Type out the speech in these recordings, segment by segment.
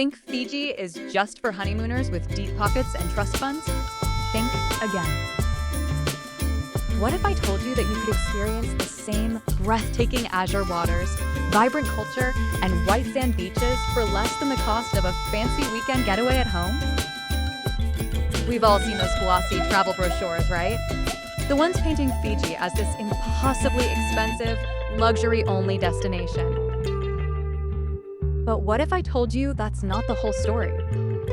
Think Fiji is just for honeymooners with deep pockets and trust funds? Think again. What if I told you that you could experience the same breathtaking azure waters, vibrant culture, and white sand beaches for less than the cost of a fancy weekend getaway at home? We've all seen those glossy travel brochures, right? The ones painting Fiji as this impossibly expensive, luxury-only destination. But what if I told you that's not the whole story?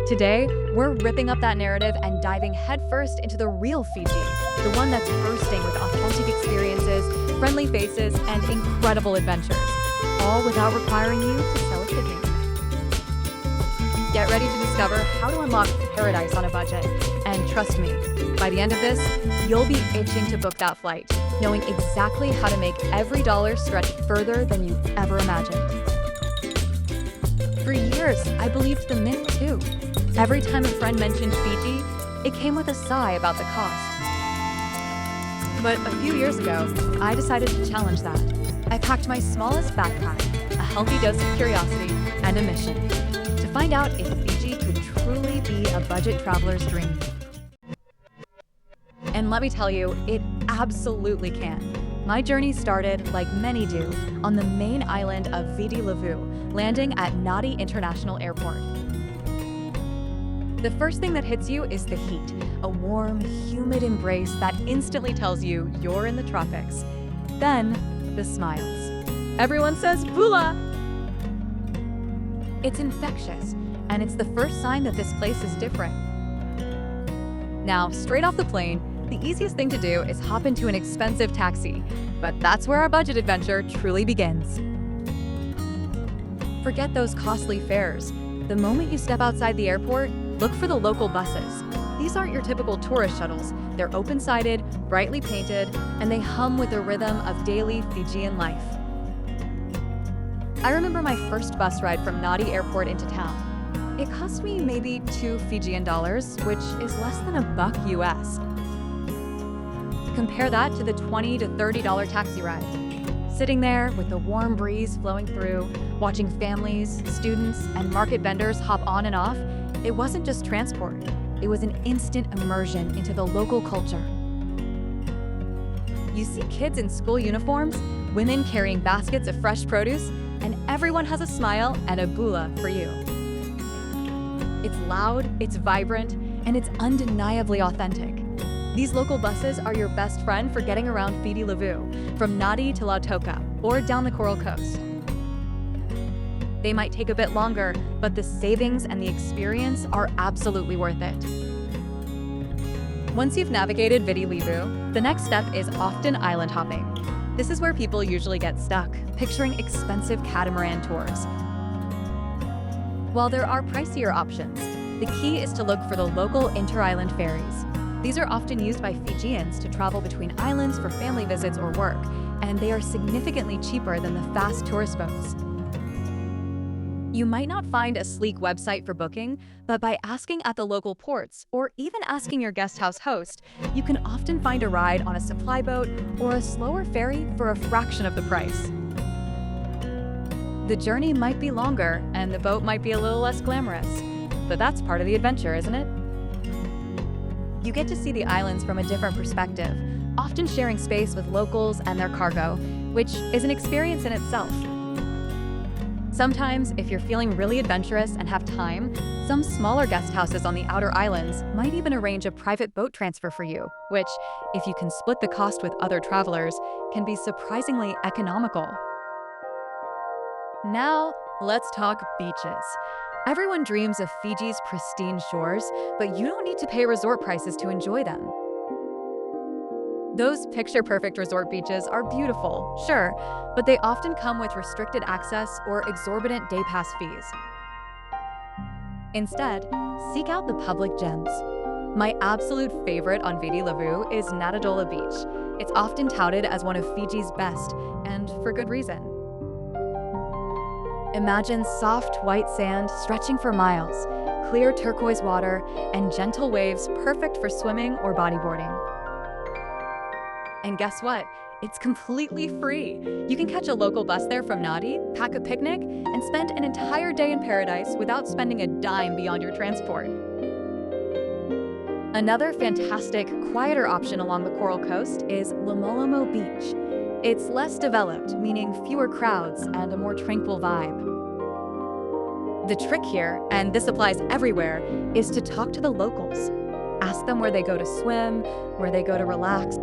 Today, we're ripping up that narrative and diving headfirst into the real Fiji, the one that's bursting with authentic experiences, friendly faces, and incredible adventures, all without requiring you to sell a kidney. Get ready to discover how to unlock paradise on a budget, and trust me, by the end of this, you'll be itching to book that flight, knowing exactly how to make every dollar stretch further than you ever imagined. For years, I believed the myth too. Every time a friend mentioned Fiji, it came with a sigh about the cost. But a few years ago, I decided to challenge that. I packed my smallest backpack, a healthy dose of curiosity, and a mission to find out if Fiji could truly be a budget traveler's dream. And let me tell you, it absolutely can. My journey started, like many do, on the main island of Viti Levu, landing at Nadi International Airport. The first thing that hits you is the heat, a warm, humid embrace that instantly tells you you're in the tropics. Then, the smiles. Everyone says "Bula!" It's infectious, and it's the first sign that this place is different. Now, straight off the plane, the easiest thing to do is hop into an expensive taxi, but that's where our budget adventure truly begins. Forget those costly fares. The moment you step outside the airport, look for the local buses. These aren't your typical tourist shuttles. They're open-sided, brightly painted, and they hum with the rhythm of daily Fijian life. I remember my first bus ride from Nadi Airport into town. It cost me maybe $2 Fijian, which is less than $1 US. Compare that to the $20 to $30 taxi ride. Sitting there with the warm breeze flowing through, watching families, students, and market vendors hop on and off, it wasn't just transport. It was an instant immersion into the local culture. You see kids in school uniforms, women carrying baskets of fresh produce, and everyone has a smile and a bula for you. It's loud, it's vibrant, and it's undeniably authentic. These local buses are your best friend for getting around Viti Levu, from Nadi to Lautoka, or down the Coral Coast. They might take a bit longer, but the savings and the experience are absolutely worth it. Once you've navigated Viti Levu, the next step is often island hopping. This is where people usually get stuck, picturing expensive catamaran tours. While there are pricier options, the key is to look for the local inter-island ferries. These are often used by Fijians to travel between islands for family visits or work, and they are significantly cheaper than the fast tourist boats. You might not find a sleek website for booking, but by asking at the local ports or even asking your guest house host, you can often find a ride on a supply boat or a slower ferry for a fraction of the price. The journey might be longer and the boat might be a little less glamorous, but that's part of the adventure, isn't it? You get to see the islands from a different perspective, often sharing space with locals and their cargo, which is an experience in itself. Sometimes, if you're feeling really adventurous and have time, some smaller guest houses on the outer islands might even arrange a private boat transfer for you, which, if you can split the cost with other travelers, can be surprisingly economical. Now, let's talk beaches. Everyone dreams of Fiji's pristine shores, but you don't need to pay resort prices to enjoy them. Those picture-perfect resort beaches are beautiful, sure, but they often come with restricted access or exorbitant day pass fees. Instead, seek out the public gems. My absolute favorite on Viti Levu is Natadola Beach. It's often touted as one of Fiji's best, and for good reason. Imagine soft white sand stretching for miles, clear turquoise water, and gentle waves perfect for swimming or bodyboarding. And guess what? It's completely free. You can catch a local bus there from Nadi, pack a picnic, and spend an entire day in paradise without spending a dime beyond your transport. Another fantastic, quieter option along the Coral Coast is Lomolomo Beach. It's less developed, meaning fewer crowds and a more tranquil vibe. The trick here, and this applies everywhere, is to talk to the locals. Ask them where they go to swim, where they go to relax.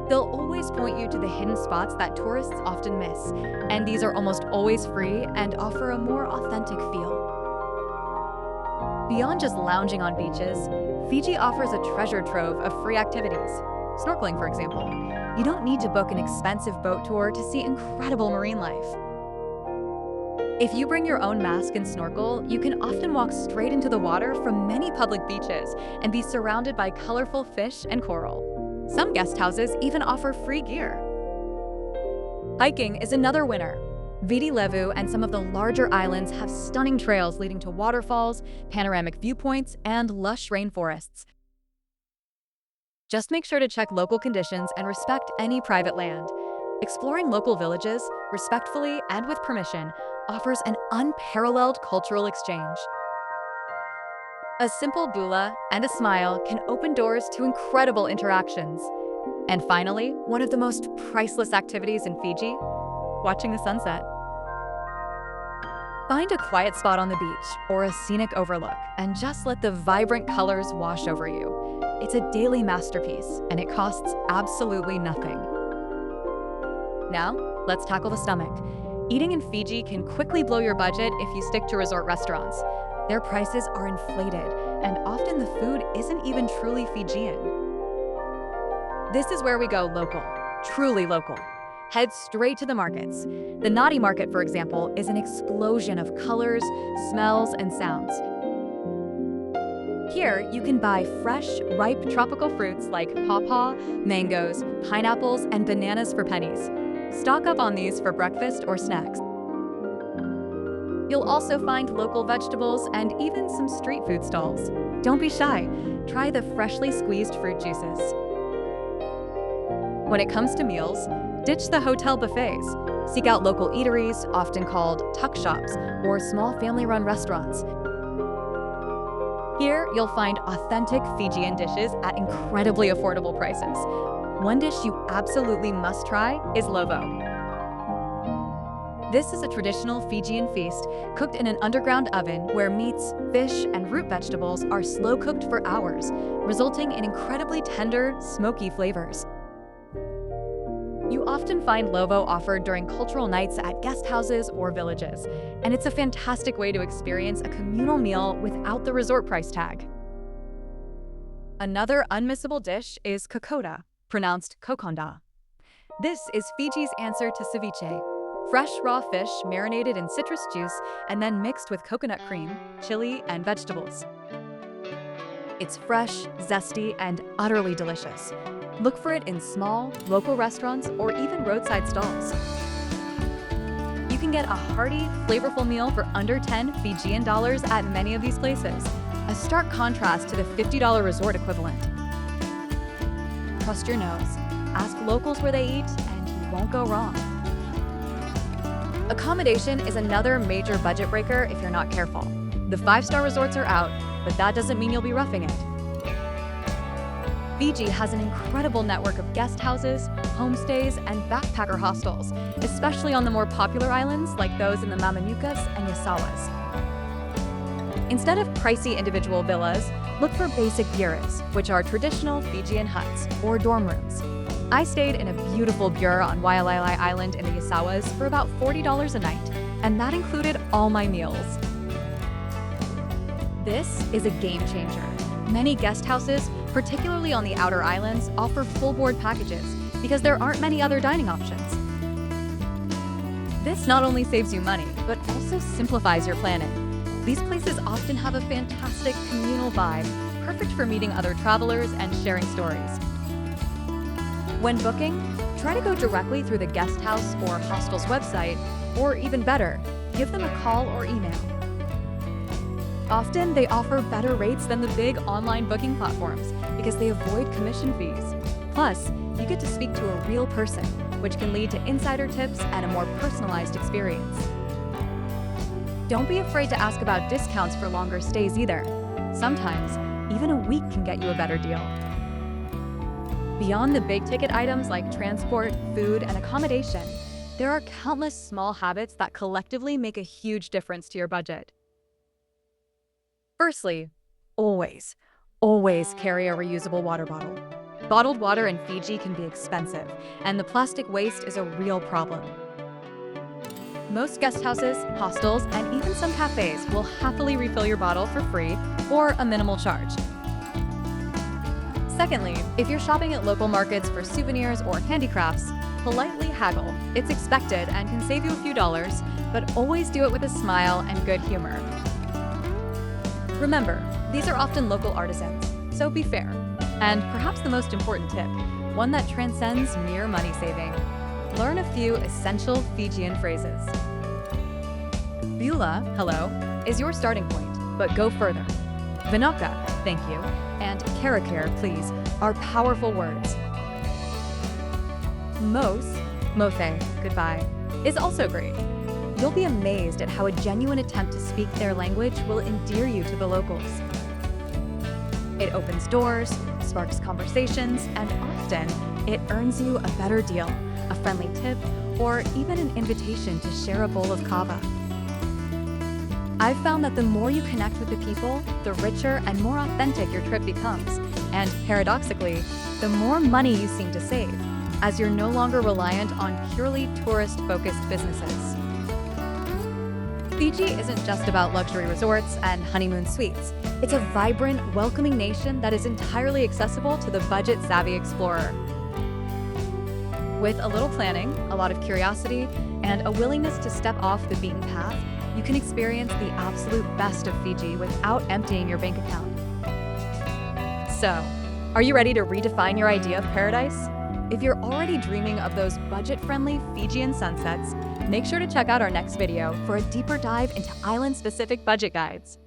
They'll always point you to the hidden spots that tourists often miss, and these are almost always free and offer a more authentic feel. Beyond just lounging on beaches, Fiji offers a treasure trove of free activities. Snorkeling, for example. You don't need to book an expensive boat tour to see incredible marine life. If you bring your own mask and snorkel, you can often walk straight into the water from many public beaches and be surrounded by colorful fish and coral. Some guest houses even offer free gear. Hiking is another winner. Viti Levu and some of the larger islands have stunning trails leading to waterfalls, panoramic viewpoints, and lush rainforests. Just make sure to check local conditions and respect any private land. Exploring local villages, respectfully and with permission, offers an unparalleled cultural exchange. A simple bula and a smile can open doors to incredible interactions. And finally, one of the most priceless activities in Fiji, watching the sunset. Find a quiet spot on the beach or a scenic overlook and just let the vibrant colors wash over you. It's a daily masterpiece and it costs absolutely nothing. Now, let's tackle the stomach. Eating in Fiji can quickly blow your budget if you stick to resort restaurants. Their prices are inflated, and often the food isn't even truly Fijian. This is where we go local, truly local. Head straight to the markets. The Nadi market, for example, is an explosion of colors, smells, and sounds. Here, you can buy fresh, ripe tropical fruits like pawpaw, mangoes, pineapples, and bananas for pennies. Stock up on these for breakfast or snacks. You'll also find local vegetables and even some street food stalls. Don't be shy. Try the freshly squeezed fruit juices. When it comes to meals, ditch the hotel buffets. Seek out local eateries, often called tuck shops, or small family-run restaurants. Here, you'll find authentic Fijian dishes at incredibly affordable prices. One dish you absolutely must try is lovo. This is a traditional Fijian feast cooked in an underground oven where meats, fish, and root vegetables are slow-cooked for hours, resulting in incredibly tender, smoky flavors. You often find lovo offered during cultural nights at guest houses or villages, and it's a fantastic way to experience a communal meal without the resort price tag. Another unmissable dish is kokoda, pronounced kokonda. This is Fiji's answer to ceviche. Fresh raw fish marinated in citrus juice and then mixed with coconut cream, chili, and vegetables. It's fresh, zesty, and utterly delicious. Look for it in small, local restaurants or even roadside stalls. You can get a hearty, flavorful meal for under 10 Fijian dollars at many of these places, a stark contrast to the $50 resort equivalent. Trust your nose, ask locals where they eat, and you won't go wrong. Accommodation is another major budget breaker if you're not careful. The 5-star resorts are out, but that doesn't mean you'll be roughing it. Fiji has an incredible network of guest houses, homestays, and backpacker hostels, especially on the more popular islands like those in the Mamanucas and Yasawas. Instead of pricey individual villas, look for basic buras, which are traditional Fijian huts or dorm rooms. I stayed in a beautiful bura on Waialailai Island in the Yasawas for about $40 a night, and that included all my meals. This is a game changer. Many guest houses, particularly on the outer islands, offer full board packages because there aren't many other dining options. This not only saves you money, but also simplifies your planning. These places often have a fantastic communal vibe, perfect for meeting other travelers and sharing stories. When booking, try to go directly through the guest house or hostel's website, or even better, give them a call or email. Often, they offer better rates than the big online booking platforms because they avoid commission fees. Plus, you get to speak to a real person, which can lead to insider tips and a more personalized experience. Don't be afraid to ask about discounts for longer stays either. Sometimes, even a week can get you a better deal. Beyond the big-ticket items like transport, food, and accommodation, there are countless small habits that collectively make a huge difference to your budget. Firstly, always carry a reusable water bottle. Bottled water in Fiji can be expensive, and the plastic waste is a real problem. Most guest houses, hostels, and even some cafes will happily refill your bottle for free or a minimal charge. Secondly, if you're shopping at local markets for souvenirs or handicrafts, politely haggle. It's expected and can save you a few dollars, but always do it with a smile and good humor. Remember, these are often local artisans, so be fair. And perhaps the most important tip, one that transcends mere money saving. Learn a few essential Fijian phrases. Bula, hello, is your starting point, but go further. Vinaka, thank you, and karakir, please, are powerful words. Mos, mothe, goodbye, is also great. You'll be amazed at how a genuine attempt to speak their language will endear you to the locals. It opens doors, sparks conversations, and often it earns you a better deal, a friendly tip, or even an invitation to share a bowl of kava. I've found that the more you connect with the people, the richer and more authentic your trip becomes, and paradoxically, the more money you seem to save, as you're no longer reliant on purely tourist-focused businesses. Fiji isn't just about luxury resorts and honeymoon suites. It's a vibrant, welcoming nation that is entirely accessible to the budget-savvy explorer. With a little planning, a lot of curiosity, and a willingness to step off the beaten path, you can experience the absolute best of Fiji without emptying your bank account. So, are you ready to redefine your idea of paradise? If you're already dreaming of those budget-friendly Fijian sunsets, make sure to check out our next video for a deeper dive into island-specific budget guides.